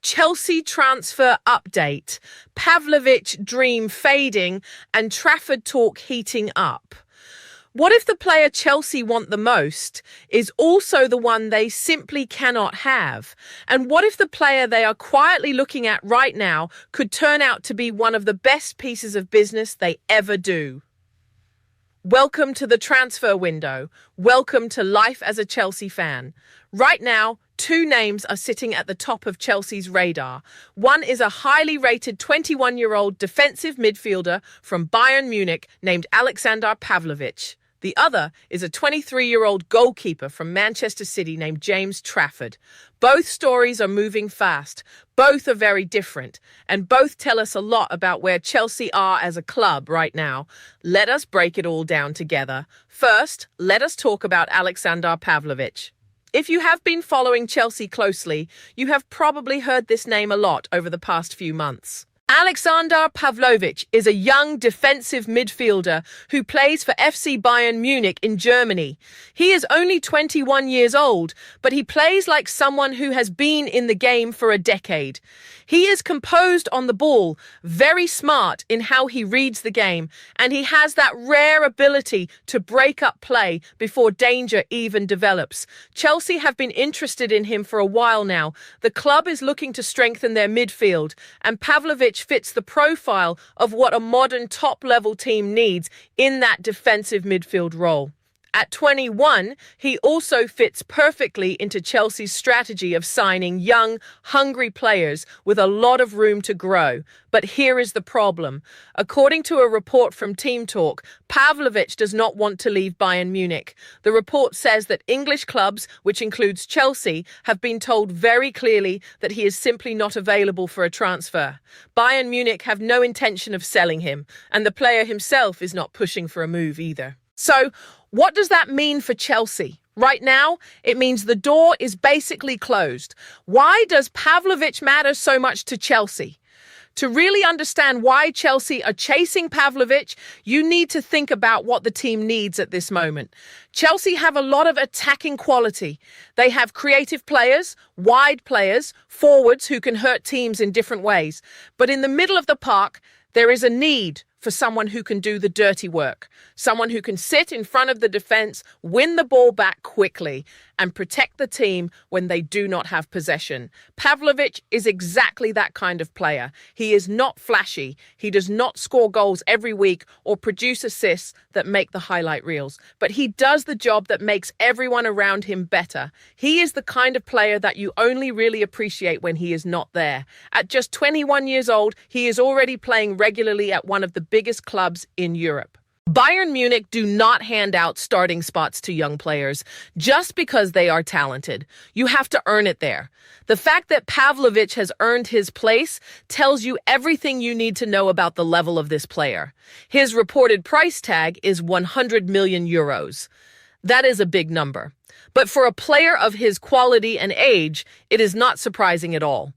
Chelsea transfer update, Pavlovich dream fading, and Trafford talk heating up. What if the player Chelsea want the most is also the one they simply cannot have? And what if the player they are quietly looking at right now could turn out to be one of the best pieces of business they ever do? Welcome to the transfer window. Welcome to life as a Chelsea fan. Right now, two names are sitting at the top of Chelsea's radar. One is a highly rated 21-year-old defensive midfielder from Bayern Munich named Alexander Pavlovich. The other is a 23-year-old goalkeeper from Manchester City named James Trafford. Both stories are moving fast. Both are very different, and both tell us a lot about where Chelsea are as a club right now. Let us break it all down together. First, let us talk about Alexander Pavlovich. If you have been following Chelsea closely, you have probably heard this name a lot over the past few months. Alexander Pavlovich is a young defensive midfielder who plays for FC Bayern Munich in Germany. He is only 21 years old, but he plays like someone who has been in the game for a decade. He is composed on the ball, very smart in how he reads the game, and he has that rare ability to break up play before danger even develops. Chelsea have been interested in him for a while now. The club is looking to strengthen their midfield, and Pavlovich fits the profile of what a modern top-level team needs in that defensive midfield role. At 21, he also fits perfectly into Chelsea's strategy of signing young, hungry players with a lot of room to grow. But here is the problem. According to a report from Team Talk, Pavlovich does not want to leave Bayern Munich. The report says that English clubs, which includes Chelsea, have been told very clearly that he is simply not available for a transfer. Bayern Munich have no intention of selling him, and the player himself is not pushing for a move either. So, what does that mean for Chelsea? Right now, it means the door is basically closed. Why does Pavlovich matter so much to Chelsea? To really understand why Chelsea are chasing Pavlovich, you need to think about what the team needs at this moment. Chelsea have a lot of attacking quality. They have creative players, wide players, forwards who can hurt teams in different ways. But in the middle of the park, there is a need for someone who can do the dirty work, someone who can sit in front of the defense, win the ball back quickly, and protect the team when they do not have possession. Pavlovich is exactly that kind of player. He is not flashy. He does not score goals every week or produce assists that make the highlight reels, but he does the job that makes everyone around him better. He is the kind of player that you only really appreciate when he is not there. At just 21 years old, he is already playing regularly at one of the biggest clubs in Europe. Bayern Munich do not hand out starting spots to young players just because they are talented. You have to earn it there. The fact that Pavlovich has earned his place tells you everything you need to know about the level of this player. His reported price tag is 100 million euros. That is a big number. But for a player of his quality and age, it is not surprising at all.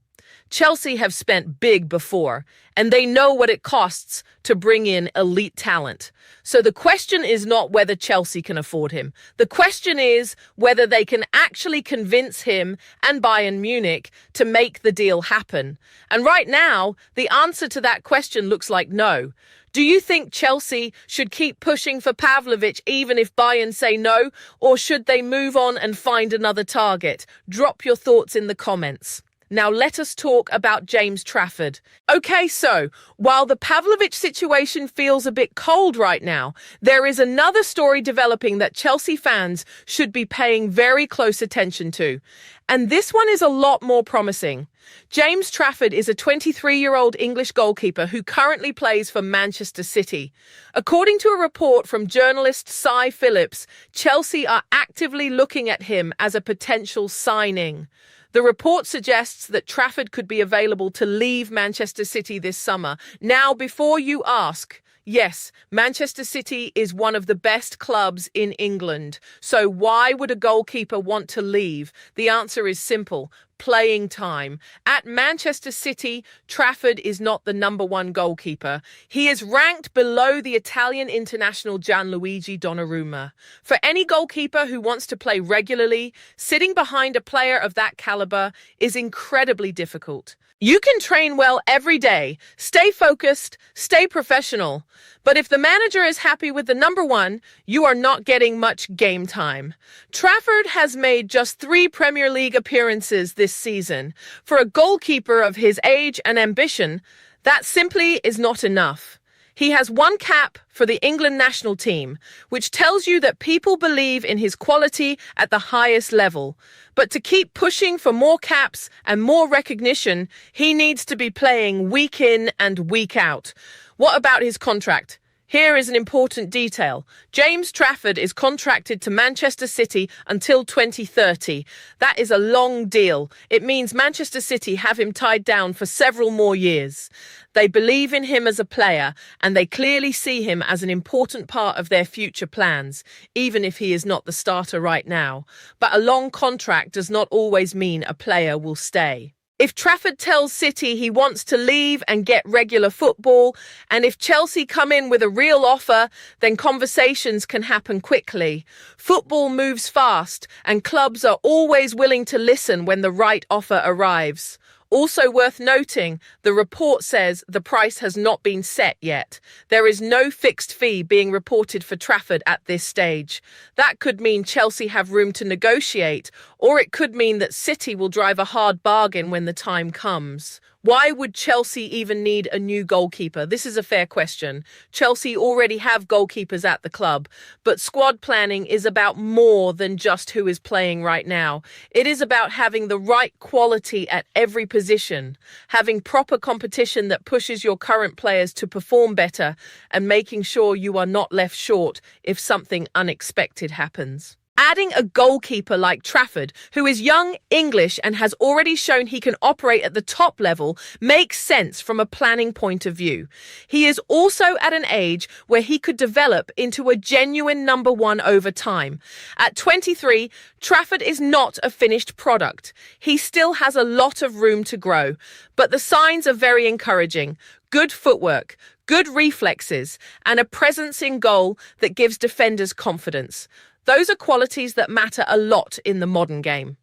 Chelsea have spent big before, and they know what it costs to bring in elite talent. So the question is not whether Chelsea can afford him. The question is whether they can actually convince him and Bayern Munich to make the deal happen. And right now, the answer to that question looks like no. Do you think Chelsea should keep pushing for Pavlovich even if Bayern say no, or should they move on and find another target? Drop your thoughts in the comments. Now let us talk about James Trafford. Okay, so while the Pavlovich situation feels a bit cold right now, there is another story developing that Chelsea fans should be paying very close attention to. And this one is a lot more promising. James Trafford is a 23-year-old English goalkeeper who currently plays for Manchester City. According to a report from journalist Cy Phillips, Chelsea are actively looking at him as a potential signing. The report suggests that Trafford could be available to leave Manchester City this summer. Now, before you ask, yes, Manchester City is one of the best clubs in England. So why would a goalkeeper want to leave? The answer is simple. playing time. At Manchester City, Trafford is not the number one goalkeeper. He is ranked below the Italian international Gianluigi Donnarumma. For any goalkeeper who wants to play regularly, sitting behind a player of that caliber is incredibly difficult. You can train well every day, stay focused, stay professional. But if the manager is happy with the number one, you are not getting much game time. Trafford has made just 3 Premier League appearances this season. For a goalkeeper of his age and ambition, that simply is not enough. He has 1 cap for the England national team, which tells you that people believe in his quality at the highest level. But to keep pushing for more caps and more recognition, he needs to be playing week in and week out. What about his contract? Here is an important detail. James Trafford is contracted to Manchester City until 2030. That is a long deal. It means Manchester City have him tied down for several more years. They believe in him as a player, and they clearly see him as an important part of their future plans, even if he is not the starter right now. But a long contract does not always mean a player will stay. If Trafford tells City he wants to leave and get regular football, and if Chelsea come in with a real offer, then conversations can happen quickly. Football moves fast, and clubs are always willing to listen when the right offer arrives. Also worth noting, the report says the price has not been set yet. There is no fixed fee being reported for Trafford at this stage. That could mean Chelsea have room to negotiate, or it could mean that City will drive a hard bargain when the time comes. Why would Chelsea even need a new goalkeeper? This is a fair question. Chelsea already have goalkeepers at the club, but squad planning is about more than just who is playing right now. It is about having the right quality at every position, having proper competition that pushes your current players to perform better, and making sure you are not left short if something unexpected happens. Adding a goalkeeper like Trafford, who is young, English, and has already shown he can operate at the top level, makes sense from a planning point of view. He is also at an age where he could develop into a genuine number one over time. At 23, Trafford is not a finished product. He still has a lot of room to grow, but the signs are very encouraging. Good footwork, good reflexes, and a presence in goal that gives defenders confidence. Those are qualities that matter a lot in the modern game,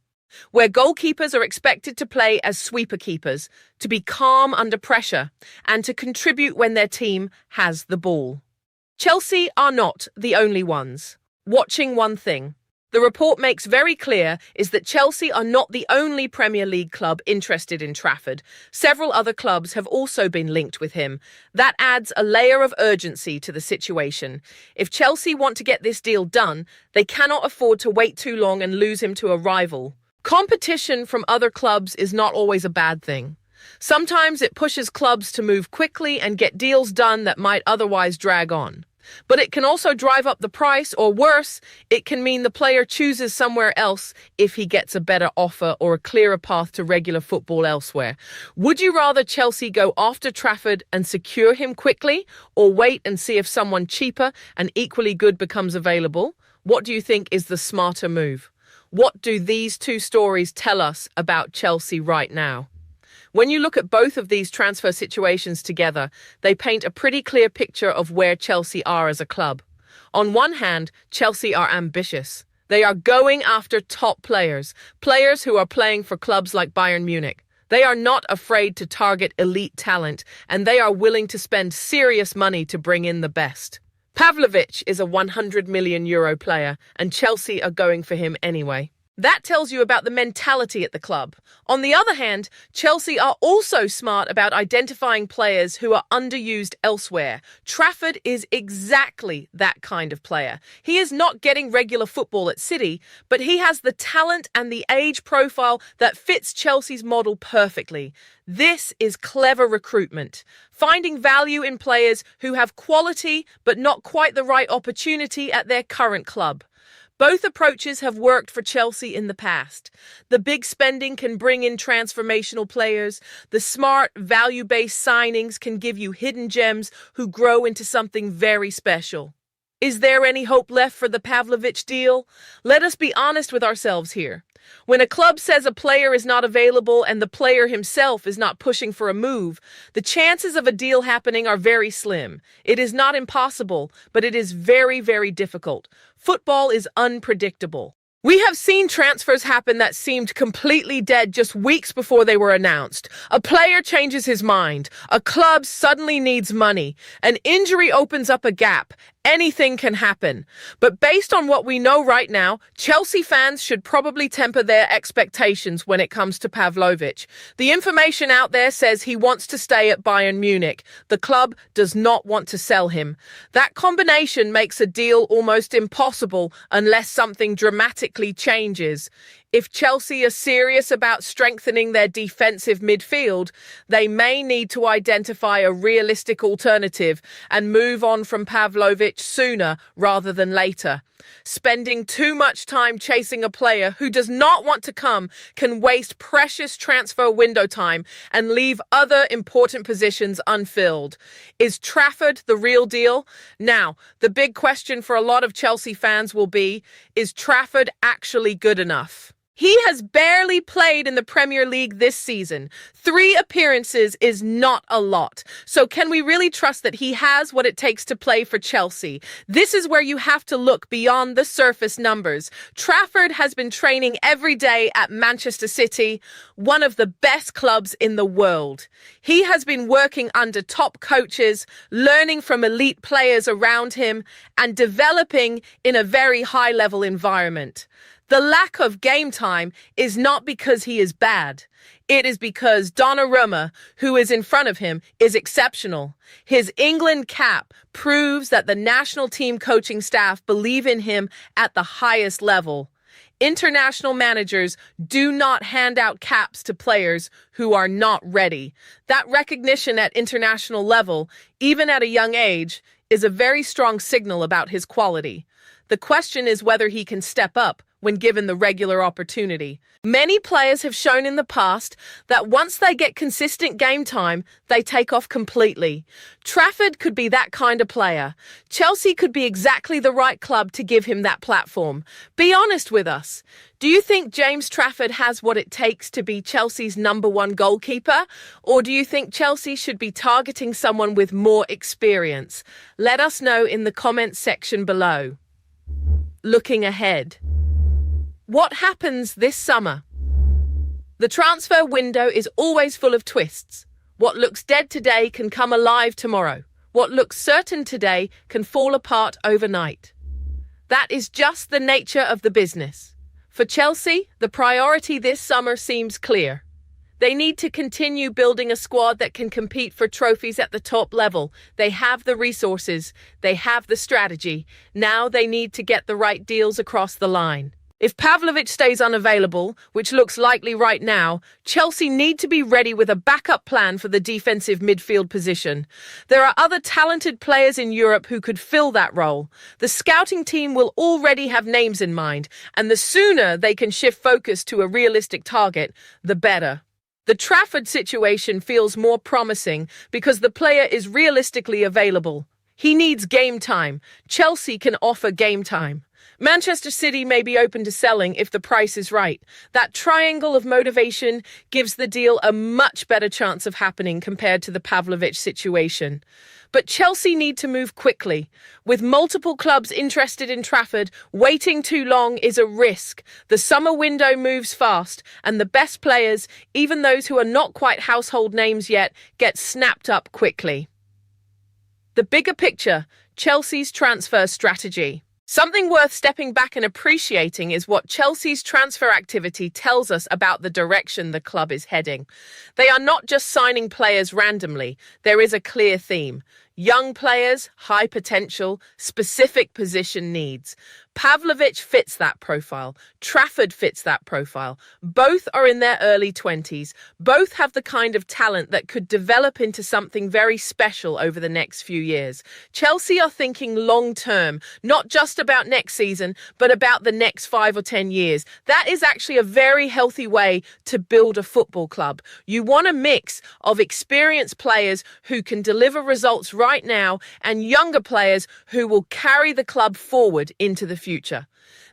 where goalkeepers are expected to play as sweeper keepers, to be calm under pressure, and to contribute when their team has the ball. Chelsea are not the only ones. Watching one thing. The report makes very clear is that Chelsea are not the only Premier League club interested in Trafford. Several other clubs have also been linked with him. That adds a layer of urgency to the situation. If Chelsea want to get this deal done, they cannot afford to wait too long and lose him to a rival. Competition from other clubs is not always a bad thing. Sometimes it pushes clubs to move quickly and get deals done that might otherwise drag on. But it can also drive up the price, or worse, it can mean the player chooses somewhere else if he gets a better offer or a clearer path to regular football elsewhere. Would you rather Chelsea go after Trafford and secure him quickly, or wait and see if someone cheaper and equally good becomes available? What do you think is the smarter move? What do these two stories tell us about Chelsea right now? When you look at both of these transfer situations together, they paint a pretty clear picture of where Chelsea are as a club. On one hand, Chelsea are ambitious. They are going after top players, players who are playing for clubs like Bayern Munich. They are not afraid to target elite talent, and they are willing to spend serious money to bring in the best. Pavlovich is a €100 million player, and Chelsea are going for him anyway. That tells you about the mentality at the club. On the other hand, Chelsea are also smart about identifying players who are underused elsewhere. Trafford is exactly that kind of player. He is not getting regular football at City, but he has the talent and the age profile that fits Chelsea's model perfectly. This is clever recruitment, finding value in players who have quality but not quite the right opportunity at their current club. Both approaches have worked for Chelsea in the past. The big spending can bring in transformational players. The smart, value-based signings can give you hidden gems who grow into something very special. Is there any hope left for the Pavlovich deal? Let us be honest with ourselves here. When a club says a player is not available and the player himself is not pushing for a move, the chances of a deal happening are very slim. It is not impossible, but it is very, very difficult. Football is unpredictable. We have seen transfers happen that seemed completely dead just weeks before they were announced. A player changes his mind. A club suddenly needs money. An injury opens up a gap. Anything can happen. But based on what we know right now, Chelsea fans should probably temper their expectations when it comes to Pavlovich. The information out there says he wants to stay at Bayern Munich. The club does not want to sell him. That combination makes a deal almost impossible unless something dramatically changes. If Chelsea are serious about strengthening their defensive midfield, they may need to identify a realistic alternative and move on from Pavlovich sooner rather than later. Spending too much time chasing a player who does not want to come can waste precious transfer window time and leave other important positions unfilled. Is Trafford the real deal? Now, the big question for a lot of Chelsea fans will be, is Trafford actually good enough? He has barely played in the Premier League this season. 3 appearances is not a lot. So can we really trust that he has what it takes to play for Chelsea? This is where you have to look beyond the surface numbers. Trafford has been training every day at Manchester City, one of the best clubs in the world. He has been working under top coaches, learning from elite players around him, and developing in a very high-level environment. The lack of game time is not because he is bad. It is because Donnarumma, who is in front of him, is exceptional. His England cap proves that the national team coaching staff believe in him at the highest level. International managers do not hand out caps to players who are not ready. That recognition at international level, even at a young age, is a very strong signal about his quality. The question is whether he can step up when given the regular opportunity. Many players have shown in the past that once they get consistent game time, they take off completely. Trafford could be that kind of player. Chelsea could be exactly the right club to give him that platform. Be honest with us. Do you think James Trafford has what it takes to be Chelsea's #1 goalkeeper? Or do you think Chelsea should be targeting someone with more experience? Let us know in the comments section below. Looking ahead. What happens this summer? The transfer window is always full of twists. What looks dead today can come alive tomorrow. What looks certain today can fall apart overnight. That is just the nature of the business. For Chelsea, the priority this summer seems clear. They need to continue building a squad that can compete for trophies at the top level. They have the resources. They have the strategy. Now they need to get the right deals across the line. If Pavlovich stays unavailable, which looks likely right now, Chelsea need to be ready with a backup plan for the defensive midfield position. There are other talented players in Europe who could fill that role. The scouting team will already have names in mind, and the sooner they can shift focus to a realistic target, the better. The Trafford situation feels more promising because the player is realistically available. He needs game time. Chelsea can offer game time. Manchester City may be open to selling if the price is right. That triangle of motivation gives the deal a much better chance of happening compared to the Pavlovich situation. But Chelsea need to move quickly. With multiple clubs interested in Trafford, waiting too long is a risk. The summer window moves fast, and the best players, even those who are not quite household names yet, get snapped up quickly. The bigger picture, Chelsea's transfer strategy. Something worth stepping back and appreciating is what Chelsea's transfer activity tells us about the direction the club is heading. They are not just signing players randomly. There is a clear theme. Young players, high potential, specific position needs. Pavlovich fits that profile. Trafford fits that profile. Both are in their early 20s. Both have the kind of talent that could develop into something very special over the next few years. Chelsea are thinking long term, not just about next season, but about the next 5 or 10 years. That is actually a very healthy way to build a football club. You want a mix of experienced players who can deliver results right now and younger players who will carry the club forward into the future.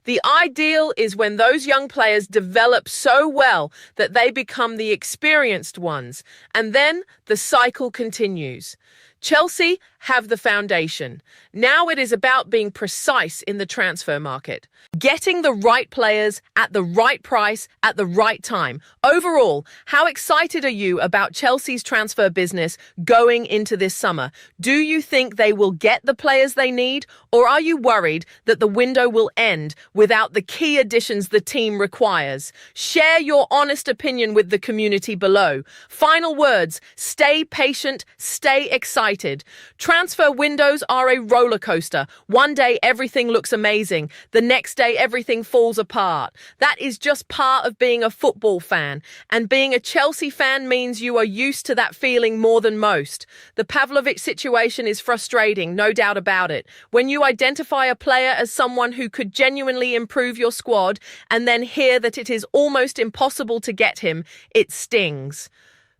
The ideal is when those young players develop so well that they become the experienced ones, and then the cycle continues. Chelsea have the foundation. Now it is about being precise in the transfer market, getting the right players at the right price at the right time. Overall, how excited are you about Chelsea's transfer business going into this summer? Do you think they will get the players they need, or are you worried that the window will end without the key additions the team requires? Share your honest opinion with the community below. Final words: stay patient, stay excited. Transfer windows are a roller coaster. One day everything looks amazing. The next day everything falls apart. That is just part of being a football fan. And being a Chelsea fan means you are used to that feeling more than most. The Pavlovic situation is frustrating, no doubt about it. When you identify a player as someone who could genuinely improve your squad and then hear that it is almost impossible to get him, it stings.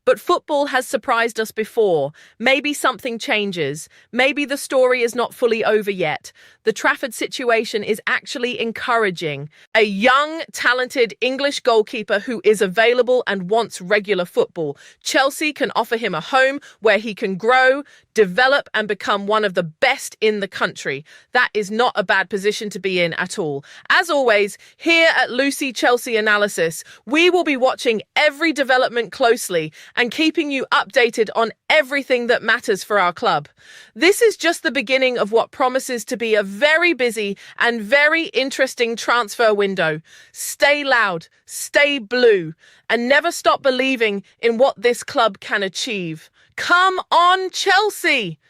But football has surprised us before. Maybe something changes. Maybe the story is not fully over yet. The Trafford situation is actually encouraging. A young, talented English goalkeeper who is available and wants regular football. Chelsea can offer him a home where he can grow, develop, and become one of the best in the country. That is not a bad position to be in at all. As always, here at Lucy Chelsea Analysis, we will be watching every development closely and keeping you updated on everything that matters for our club. This is just the beginning of what promises to be a very busy and very interesting transfer window. Stay loud, stay blue, and never stop believing in what this club can achieve. Come on, Chelsea!